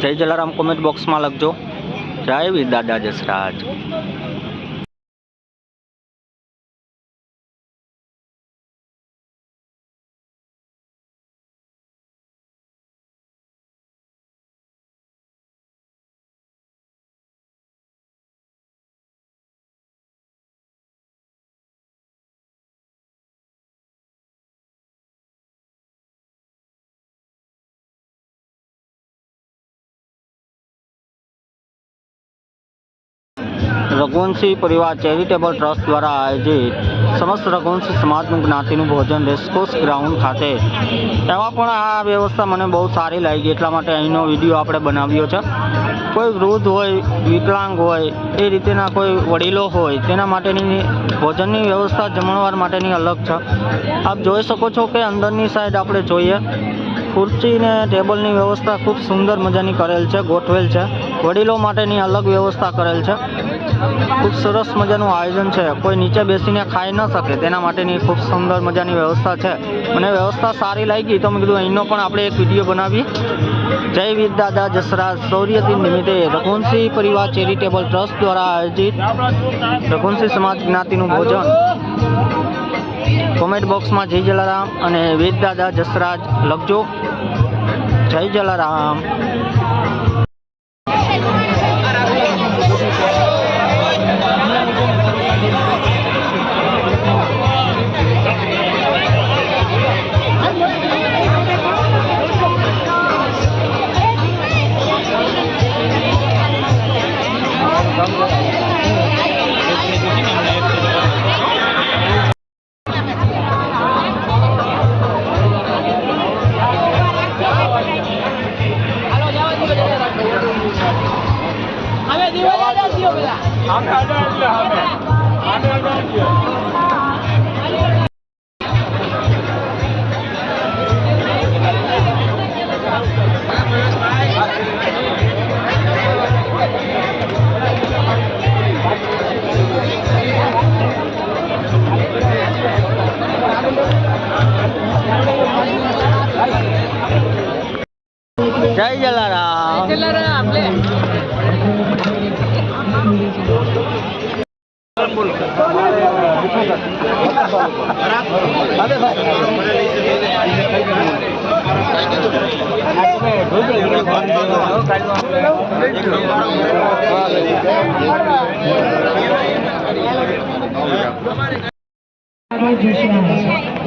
જય જલારામ કોમેન્ટ બોક્સમાં લખજો. જય વીર દાદા જસરાજ. રઘુવંશી પરિવાર ચેરિટેબલ ટ્રસ્ટ દ્વારા આયોજિત સમસ્ત રઘુવંશી સમાજનું જ્ઞાતિનું ભોજન રેસકોર્સ ગ્રાઉન્ડ ખાતે, એમાં પણ આ વ્યવસ્થા મને બહુ સારી લાગી, એટલા માટે અહીંનો વિડીયો આપણે બનાવ્યો છે. કોઈ વૃદ્ધ હોય, વિકલાંગ હોય, એ રીતેના કોઈ વડીલો હોય, તેના માટેની ભોજનની વ્યવસ્થા જમણવાર માટેની અલગ છે. આપ જોઈ શકો છો કે અંદરની સાઈડ આપણે જોઈએ ખુરચી ને ટેબલની વ્યવસ્થા ખૂબ સુંદર મજાની કરેલ છે, ગોઠવેલ છે. વડીલો માટેની અલગ વ્યવસ્થા કરેલ છે. ખૂબ સરસ મજાનું આયોજન છે. કોઈ નીચે બેસીને ખાઈ ન શકે તેના માટેની ખૂબ સુંદર મજાની વ્યવસ્થા છે. મને વ્યવસ્થા સારી લાગી તો મેં કીધું અહીંનો પણ આપણે એક વિડીયો બનાવીએ. જય વીર દાદા જસરા શૌર્ય દિન નિમિત્તે રઘુવંશી પરિવાર ચેરિટેબલ ટ્રસ્ટ દ્વારા આયોજિત રઘુવંશી સમાજ જ્ઞાતિનું ભોજન. કોમેન્ટ બોક્સમાં જય જલારામ અને વીર દાદા જસરાજ લખજો. જય જલારામ. જય જલારામ.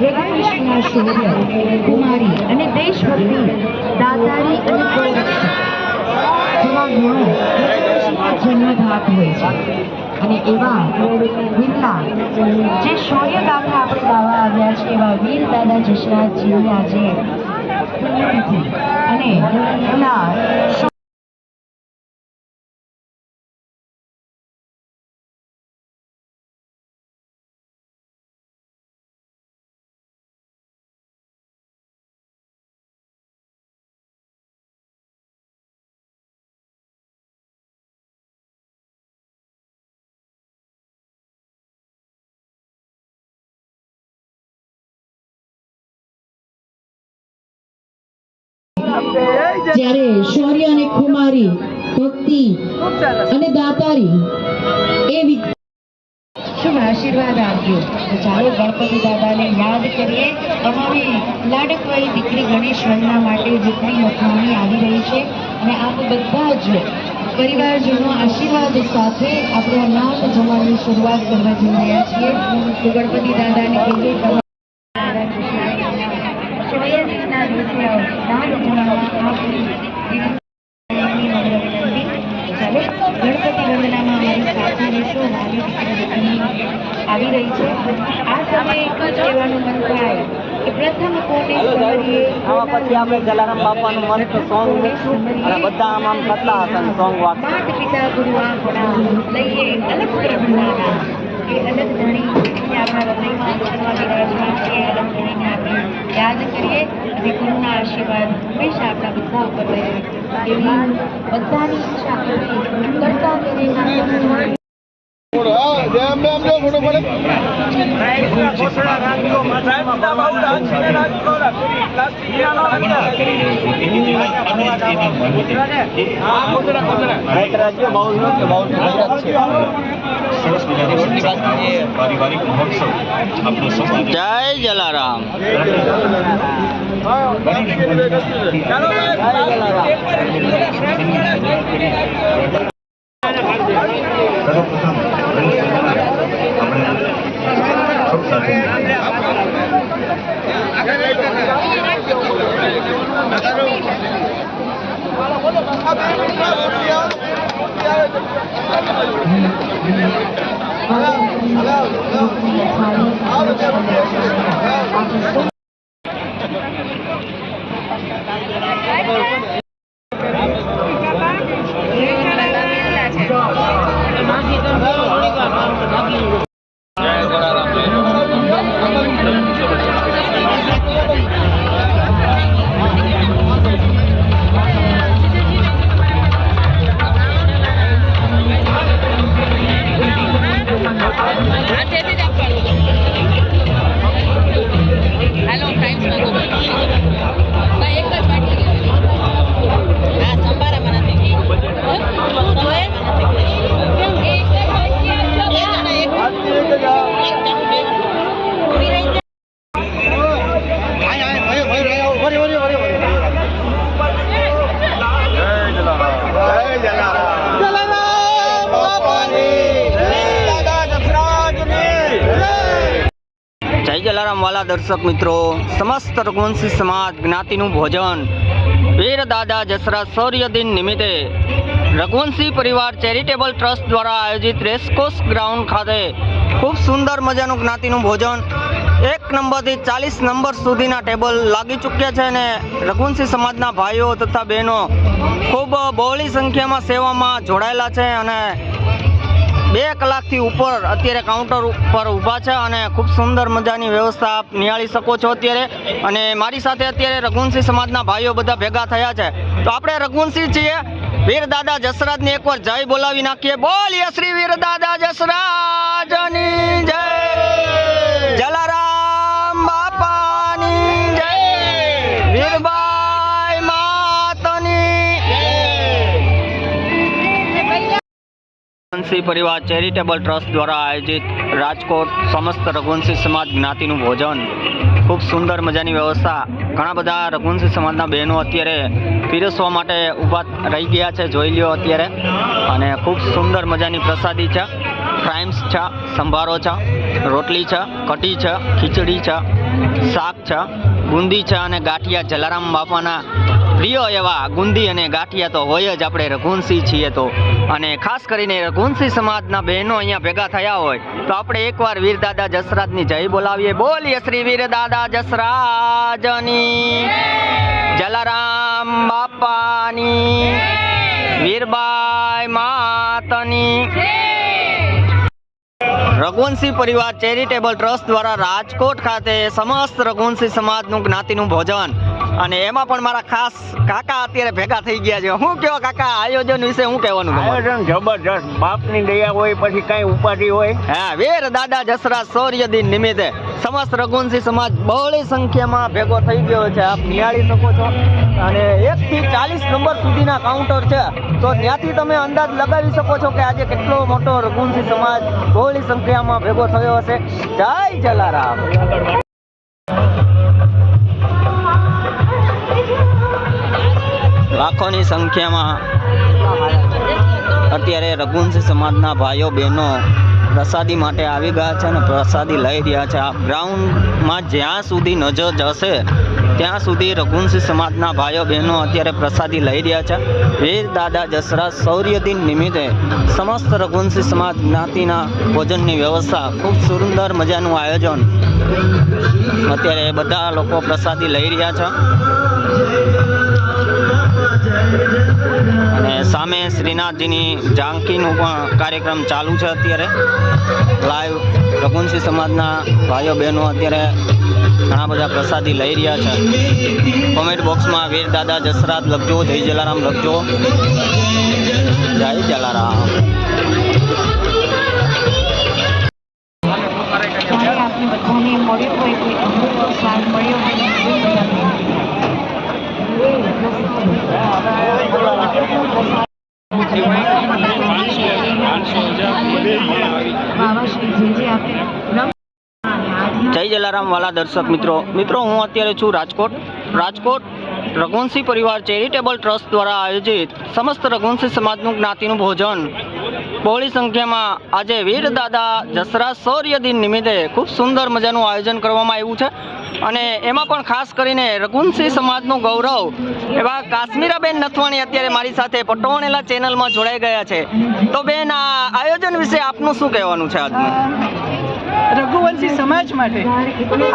રઘુવંશીના શૌર્ય, કુમારી અને દેશભક્તિ, દાતારી અને જેવા ગુણો રઘુવંશીમાં જન્મજાત હોય છે. અને એવા વીરલા જે શૌર્ય ગાથા આપણે ગાવા આવ્યા છે, એવા વીર દાદા જસરાજજીની આજે પુણ્યતિથિ અને એમના જ્યારે શૌર્ય અને ખુમારી, ભક્તિ અને દાતારી એ શુભ આશીર્વાદ આપ્યો. તો ચાલો ગણપતિ દાદાને યાદ કરીએ. અમારી લાડકવાળી દીકરી ગણેશ વંદના માટે દીકરી મથાણી આવી રહી છે અને આપ બધા જ પરિવારજનો આશીર્વાદ સાથે આપણે આ નાદ જમાડની શરૂઆત કરવા જઈ રહ્યા છીએ. તો ગણપતિ દાદાને કહીએ શિવયજ્ઞના દિવસે નાદ જમાડવા ચાલો ગણપતિ વંદનામાં અમારી સાથે રહેશો. મારી દીકરી આવી રહી છે. આ સમયે એક જ કહેવાનું મન થાય કે પ્રથમ કોને સમરીએ. આમાં પછી આપણે જલારામ બાપાનું મસ્ત સોંગ મૂકશું અને બધા આમ કરતા હતા સોંગ વાગશે. માત પિતા ગુરુ આપણા લઈએ અલગ પ્રભુના એ અલગ ધણી આપણા હૃદયમાં કરવા વિરાજમાન છે. અલગ ધણીને આપણે યાદ કરીએ અને ગુરુના આશીર્વાદ હંમેશા આપણા બધા ઉપર રહે એવી બધાની ઈચ્છા કરતા તેને પારિવારિક મહોત્સવ આપણો સમાજ જય જલારામ. જય જલારામ વાલા દર્શક મિત્રો, સમસ્ત રઘુવંશી સમાજ જ્ઞાતિનું ભોજન વીર દાદા જસરા શૌર્ય દિન નિમિત્તે રઘુવંશી પરિવાર ચેરિટેબલ ટ્રસ્ટ દ્વારા આયોજિત રેસકોર્સ ગ્રાઉન્ડ ખાતે ખૂબ સુંદર મજાનું જ્ઞાતિનું ભોજન 1 નંબરથી 40 નંબર સુધીના ટેબલ લાગી ચૂક્યા છે અને રઘુવંશી સમાજના ભાઈઓ તથા બહેનો ખૂબ બહોળી સંખ્યામાં સેવામાં જોડાયેલા છે અને 2 કલાકથી ઉપર અત્યારે કાઉન્ટર ઉપર ઊભા છે અને ખૂબ સુંદર મજાની વ્યવસ્થા આપ નિહાળી શકો છો અત્યારે. અને મારી સાથે અત્યારે રઘુવંશી સમાજના ભાઈઓ બધા ભેગા થયા છે. તો આપણે રઘુવંશી છીએ, વીર દાદા જસરાજને એકવાર જય બોલાવી નાખીએ. બોલીએ શ્રી વીર દાદા જસરાજની જય, જલારામ બાપાની જય, વીરબાઈ માતની રઘુવંશી પરિવાર ચેરિટેબલ ટ્રસ્ટ દ્વારા આયોજિત રાજકોટ સમસ્ત રઘુવંશી સમાજ જ્ઞાતિનું ભોજન, ખૂબ સુંદર મજાની વ્યવસ્થા. ઘણા બધા રઘુવંશી સમાજના બહેનો અત્યારે પીરસવા માટે ઊભા રહી ગયા છે, જોઈ લ્યો અત્યારે. અને ખૂબ સુંદર મજાની પ્રસાદી છે, ફ્રાઈમ્સ છે, સંભારો છે, રોટલી છે, કઢી છે, ખીચડી છે, શાક છે, બુંદી છે અને ગાંઠિયા. જલારામ બાપાના પ્રિય એવા ગુંદી અને ગાંઠિયા તો હોય જ, આપણે રઘુવંશી છીએ તો. અને ખાસ કરીને રઘુવંશી સમાજના બહેનો અહીંયા ભેગા થયા હોય તો આપણે એકવાર વીર દાદા જસરાજની જય બોલાવીએ. બોલીએ શ્રી વીર દાદા જસરાજની, જલારામ બાપાની, વીરબાઈ માતની. રઘુવંશી પરિવાર ચેરિટેબલ ટ્રસ્ટ દ્વારા રાજકોટ ખાતે સમસ્ત રઘુવંશી સમાજનું જ્ઞાતિનું ભોજન અને એમાં પણ મારા ખાસ કાકા અત્યારે ભેગા થઈ ગયા છે. શું કહો કાકા, આયોજન વિશે શું કહેવાનું તમારું? આયોજન જબરજસ્ત, બાપની દયા હોય પછી કઈ ઉપાધિ હોય. હા, વીર દાદા જસરાજ શૌર્ય દિન નિમિત્તે સમસ્ત રઘુવંશી સમાજ બહોળી સંખ્યામાં ભેગો થઈ ગયો છે. આપ નિહાળી શકો છો. અને 1 થી 40 નંબર સુધીના કાઉન્ટર છે, તો ત્યાંથી તમે અંદાજ લગાવી શકો છો કે આજે કેટલો મોટો રઘુવંશી સમાજ બહોળી સંખ્યામાં ભેગો થયો હશે. જય જલારામ. લાખોની સંખ્યામાં અત્યારે રઘુવંશી સમાજના ભાઈઓ બહેનો પ્રસાદી માટે આવી ગયા છે અને પ્રસાદી લઈ રહ્યા છે. આ ગ્રાઉન્ડમાં જ્યાં સુધી નજર જશે ત્યાં સુધી રઘુવંશી સમાજના ભાઈઓ બહેનો અત્યારે પ્રસાદી લઈ રહ્યા છે. વીર દાદા જસરાજ શૌર્ય દિન નિમિત્તે સમસ્ત રઘુવંશી સમાજ જ્ઞાતિના ભોજનની વ્યવસ્થા, ખૂબ સુંદર મજાનું આયોજન. અત્યારે બધા લોકો પ્રસાદી લઈ રહ્યા છે અને સામે શ્રીનાથજીની ઝાંખીનો પણ કાર્યક્રમ ચાલુ છે. અત્યારે લાઈવ રઘુવંશી સમાજના ભાઈઓ બહેનો અત્યારે ઘણા બધા પ્રસાદી લઈ રહ્યા છે. કોમેન્ટ બોક્સમાં વીર દાદા જસરાજ લખજો, જય જલારામ લખજો. જય જલારામ. ત્યારે આપણે બધાને મળ્યો હોય, કોઈ અમૃતનો સ્વાદ મળ્યો હોય જય જલારામ વાલા દર્શક મિત્રો, હું અત્યારે છું રાજકોટ રઘુવંશી પરિવાર ચેરિટેબલ ટ્રસ્ટ દ્વારા આયોજિત સમસ્ત રઘુવંશી સમાજનું જ્ઞાતિનું ભોજન બહોળી સંખ્યામાં આજે વીર દાદા જસરાજ શૌર્ય દિન નિમિત્તે ખૂબ સુંદર મજાનું આયોજન કરવામાં આવ્યું છે. અને એમાં પણ ખાસ કરીને રઘુવંશી સમાજનું ગૌરવ એવા કાશ્મીરાબેન નથવાણી અત્યારે મારી સાથે પટોણેલા ચેનલમાં જોડાઈ ગયા છે. તો બેન, આ આયોજન વિશે આપનું શું કહેવાનું છે? આજનું રઘુવંશી સમાજ માટે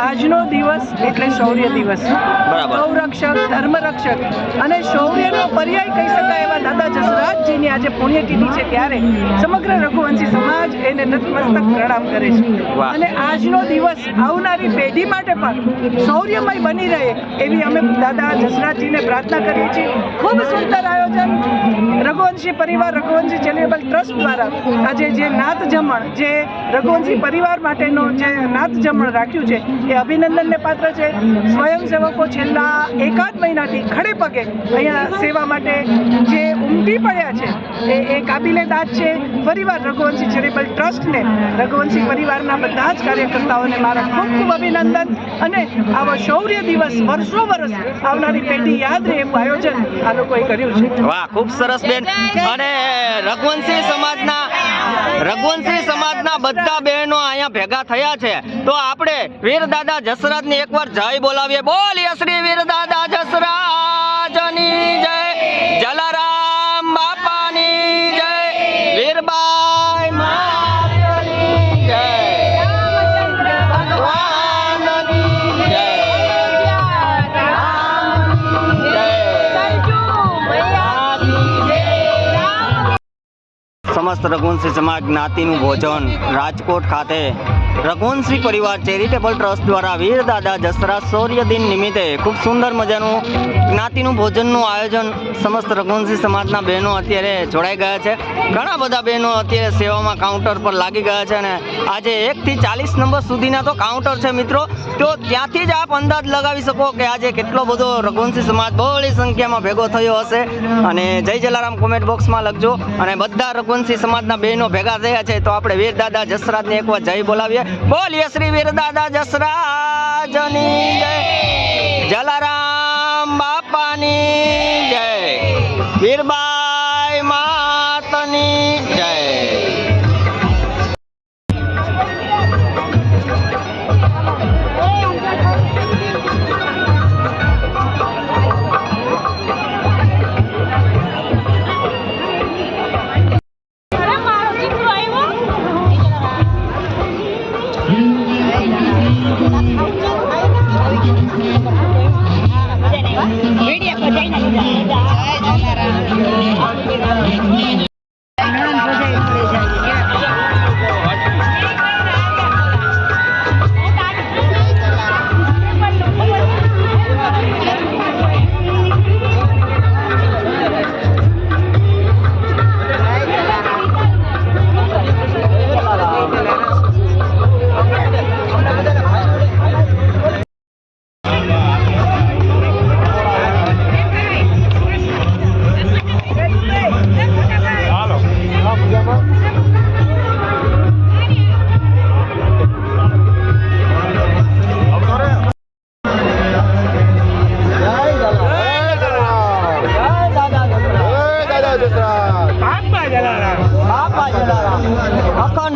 આજનો દિવસ એટલે શૌર્ય દિવસ. બરાબર. ગૌરક્ષક, ધર્મરક્ષક અને શૌર્યનો પર્યાય કહી શકાય એવા દાદા જસરાજજીની આજે પુણ્યતિથિ છે, ત્યારે સમગ્ર રઘુવંશી સમાજ એને નતમસ્તક પ્રણામ કરે છે. વાહ. અને આજનો દિવસ આવનારી પેઢી માટે પણ શૌર્યમય બની રહે એવી અમે દાદા જસરાજજીને પ્રાર્થના કરીએ છીએ. ખૂબ સુંદર આયોજન રઘુવંશી પરિવાર રઘુવંશી ચેરિટેબલ ટ્રસ્ટ દ્વારા આજે જે નાત જમણ, જે રઘુવંશી પરિવાર માટેનો જે નાત જમણ રાખ્યું છે એ અભિનંદનને પાત્ર છે. સ્વયંસેવકો છેલ્લા એકાદ મહિનાથી ખડે પગે અહીંયા સેવા માટે જે ઉમટી પડ્યા છે એ કાબિલે દાદ છે. પરિવાર રઘુવંશી ચેરિટેબલ ટ્રસ્ટને, રઘુવંશી પરિવારના બધા જ કાર્યકર્તાઓને મારા ખૂબ ખૂબ અભિનંદન. અને આવો શૌર્ય દિવસ વર્ષો વર્ષ આવનારી પેઢી યાદ રહે એવું આયોજન આ લોકોએ કર્યું છે. વાહ, ખૂબ સરસ બેન. અને રઘુવંશી સમાજના બધા બહેનો અહીંયા ભેગા થયા છે, તો આપણે વીર દાદા જસરાજને એકવાર જય બોલાવીએ. બોલીએ શ્રી વીર દાદા જસરાજની જય, જલારામ બાપાની જય, વીરબાઈ માતની જય, ભગવાનની જય, રામની જય, સમસ્ત રઘુવંશી સમાજ જ્ઞાતિનું ભોજન રાજકોટ ખાતે રઘુવંશી પરિવાર ચેરિટેબલ ટ્રસ્ટ દ્વારા વીર દાદા જસરાજ શૌર્ય દિન નિમિત્તે ખૂબ સુંદર મજાનું જ્ઞાતિનું ભોજનનું આયોજન સમસ્ત રઘુવંશી સમાજના બહેનો અત્યારે જોડાઈ ગયા છે. ઘણા બધા બહેનો અત્યારે સેવામાં કાઉન્ટર પર લાગી ગયા છે અને આજે 1 થી 40 નંબર સુધીના તો કાઉન્ટર છે મિત્રો. તો ત્યાંથી જ આપ અંદાજ લગાવી શકો કે આજે કેટલો બધો રઘુવંશી સમાજ બહોળી સંખ્યામાં ભેગો થયો હશે. અને જય જલારામ કોમેન્ટ બોક્સમાં લખજો. અને બધા રઘુવંશી સમાજના બહેનો ભેગા થયા છે, તો આપણે વીર દાદા જસરાજને એકવાર જય બોલાવીએ. બોલીએ શ્રી વીર દાદા જસરાજની જય, જલારામ બાપાની જય, વીરબાઈ માતની જય. જય જલારામ.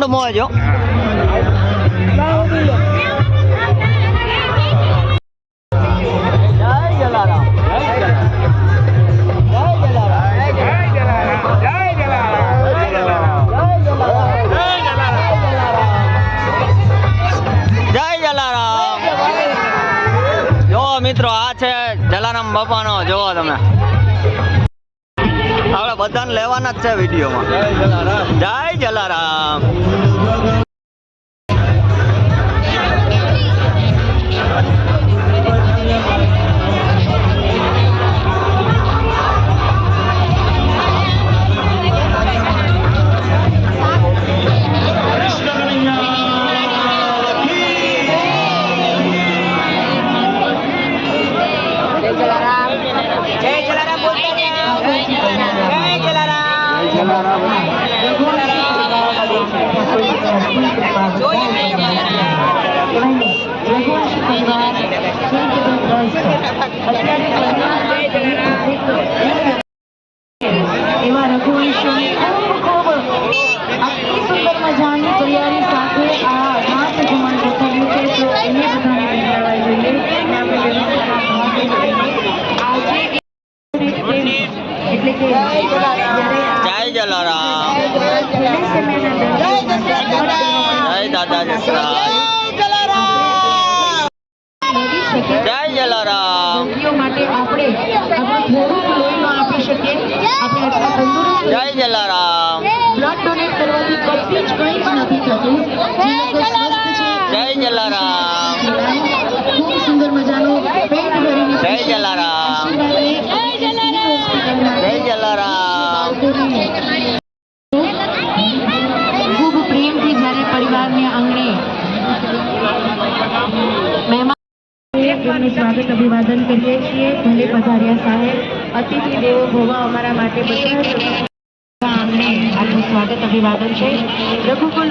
ફૂલ મોજ હો. જય જલારામ. જય જલારામ. જો મિત્રો આ છે જલારામ બાપાનો, જોવો તમે. આપણે બધાને લેવાના જ છે વિડીયોમાં. જય જલારામ. એવા રઘુવંશોની ખૂબ આટલી સુંદર મજાની તૈયારી સાથે આ નાચ જમણ ગોઠવ્યું છે, તો એને બધાને બિરદાવવા જોઈએ. આજે એટલે કે જય જલારામ. જય દાદા જસરાજ. જય જલારામ. માટે આપણે થોડુંક લોહીનું આપી શકીએ. આપણે આટલા તંદુરસ્ત. જય જલારામ. બ્લડ ડોનેટ કરવાથી કશું જ કંઈ જ નથી થતું. જે લોકો સ્વસ્થ છે, જય જલારામ. ખૂબ સુંદર મજાનું પેટ ભરીને જય જલારામ. જય જલારામ. ખૂબ પ્રેમથી જ્યારે પરિવારને આંગણે મહેમાન એમનું સ્વાગત અભિવાદન કરીએ છીએ. ભલે પધાર્યા સાહેબ. અતિથિ દેવો ભવ અમારા માટે બધા જ આંગણે આપનું સ્વાગત અભિવાદન છે. રઘુકુલ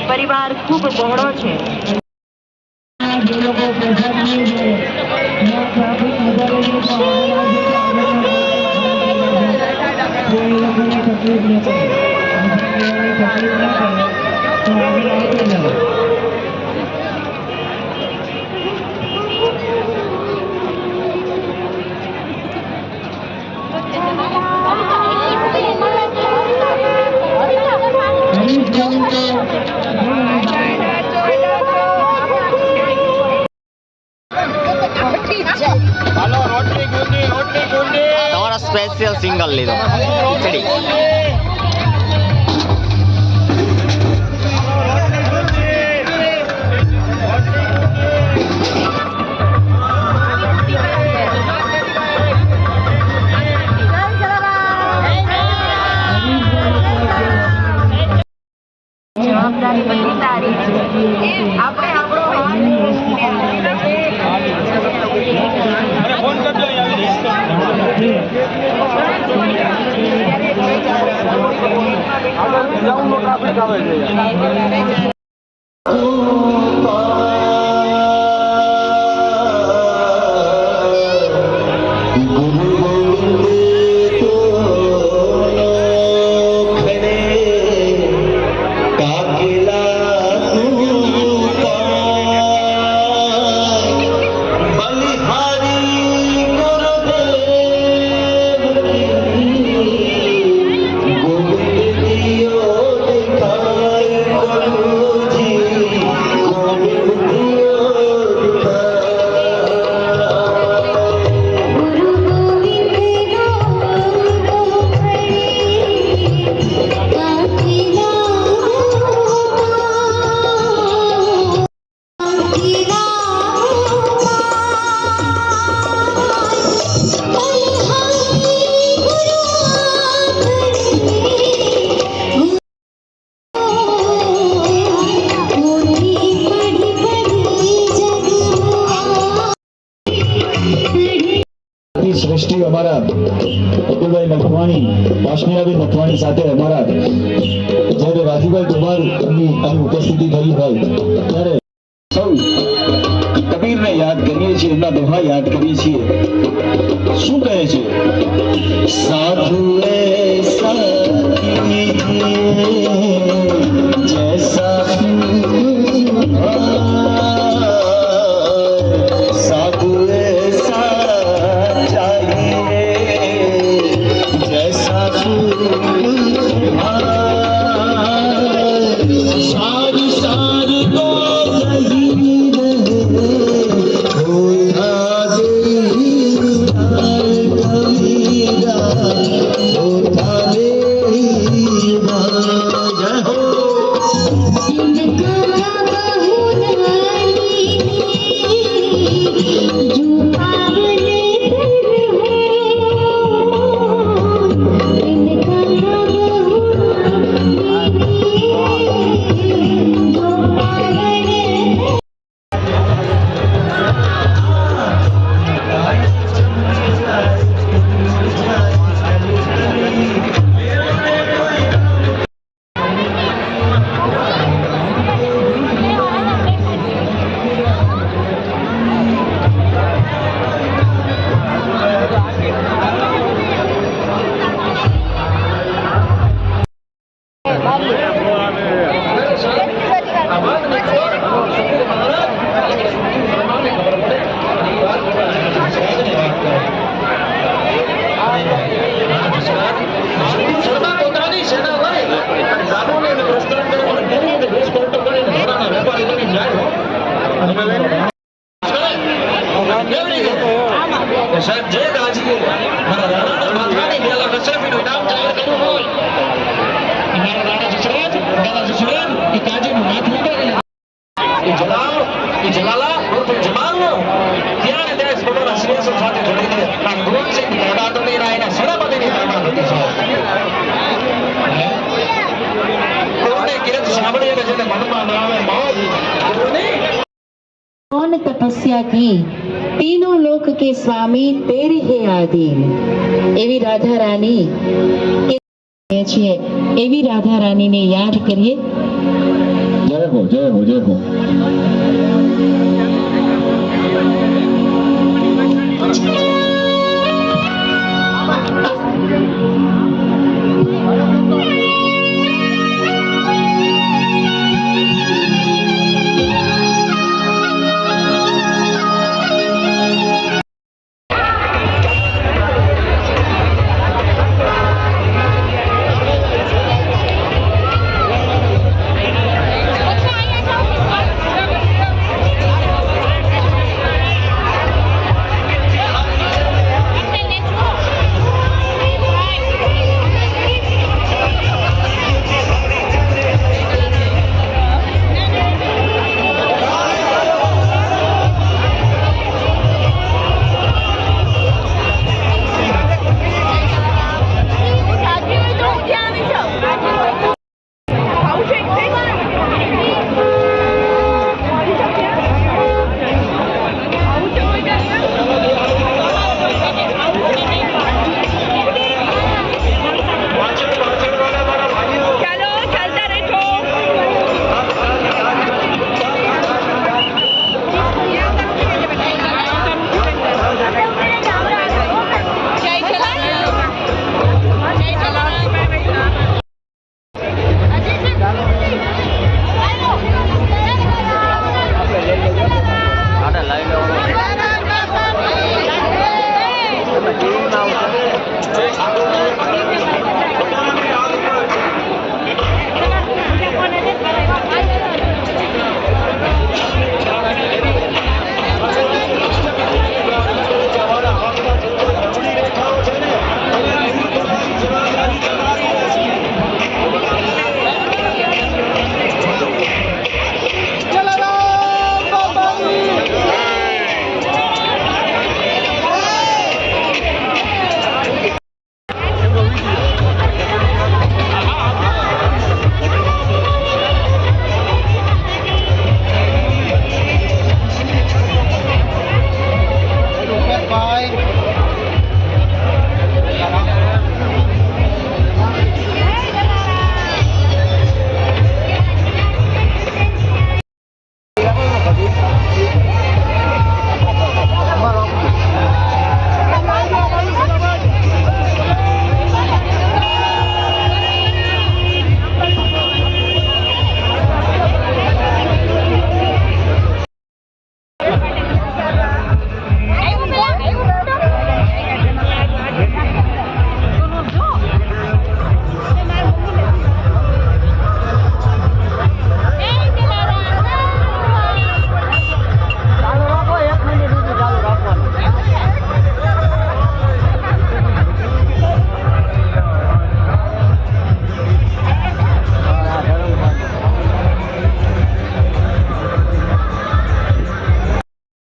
પરિવાર ખૂબ બહોળો છે. જે લોકો તમારા સ્પેશિયલ સિંગલ લીધો ખીચડી. જવાબદારી બધી તારી છે. આપણે આપણો સૃષ્ટિ અમારા અતુલભાઈ નથવાણી, કાશ્મીરાભાઈ નથવાણી સાથે અમારા જ્યારે રાજુભાઈ કુમારની અહીં ઉપસ્થિતિ થઈ હોય ત્યારે સૌ કબીરને યાદ કરીએ છીએ, એમના દોહા યાદ કરીએ છીએ. શું કહે છે? સાધુએ સાથી જૈસે કે સાહેબ જે ગાજીએ મારા રાણા માથાની બેલા કસરફીનું નામ જાહેર કર્યું હોય મારા રાણા જસરાજ એ કાજીનું માથું ઉડાડી એ જલાલા ઉર્ફે જમાલનો ત્યારે દેશ પોતાના સિંહાસન સાથે જોડી દે આ ગુરુસિંહ દાદા તો નહીં એના સેનાપતિની ઘટના હતી કોને કિરત સાંભળીએ કે જેને મનમાં ન આવે મોજ કોને कौन तपस्या की तीनों लोक के स्वामी तेरे है आधीन एवी राधा रानी के છીએ એવી રાધા રાણીને યાદ કરીએ. જય હો જય હો જય હો.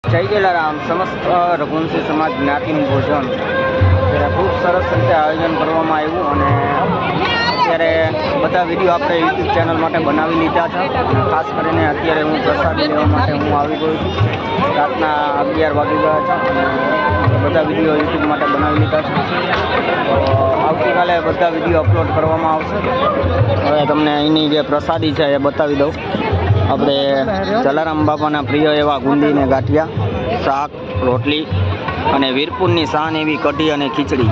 જય જલારામ. સમસ્ત રઘુવંશી સમાજ જ્ઞાતિનું ભોજન ત્યારે ખૂબ સરસ રીતે આયોજન કરવામાં આવ્યું અને અત્યારે બધા વિડીયો આપણે યુટ્યુબ ચેનલ માટે બનાવી લીધા છે. ખાસ કરીને અત્યારે હું પ્રસાદી લેવા માટે હું આવી ગયો છું. રાતના 11 વાગી ગયા છે અને બધા વિડીયો યુટ્યુબ માટે બનાવી લીધા છે. તો આવતીકાલે બધા વિડીયો અપલોડ કરવામાં આવશે. હવે તમને અહીંની જે પ્રસાદી છે એ બતાવી દઉં. આપણે જલારામ બાપાના પ્રિય એવા ગુંદીને ગાંઠિયા, શાક, રોટલી અને વીરપુરની શાન એવી કઢી અને ખીચડી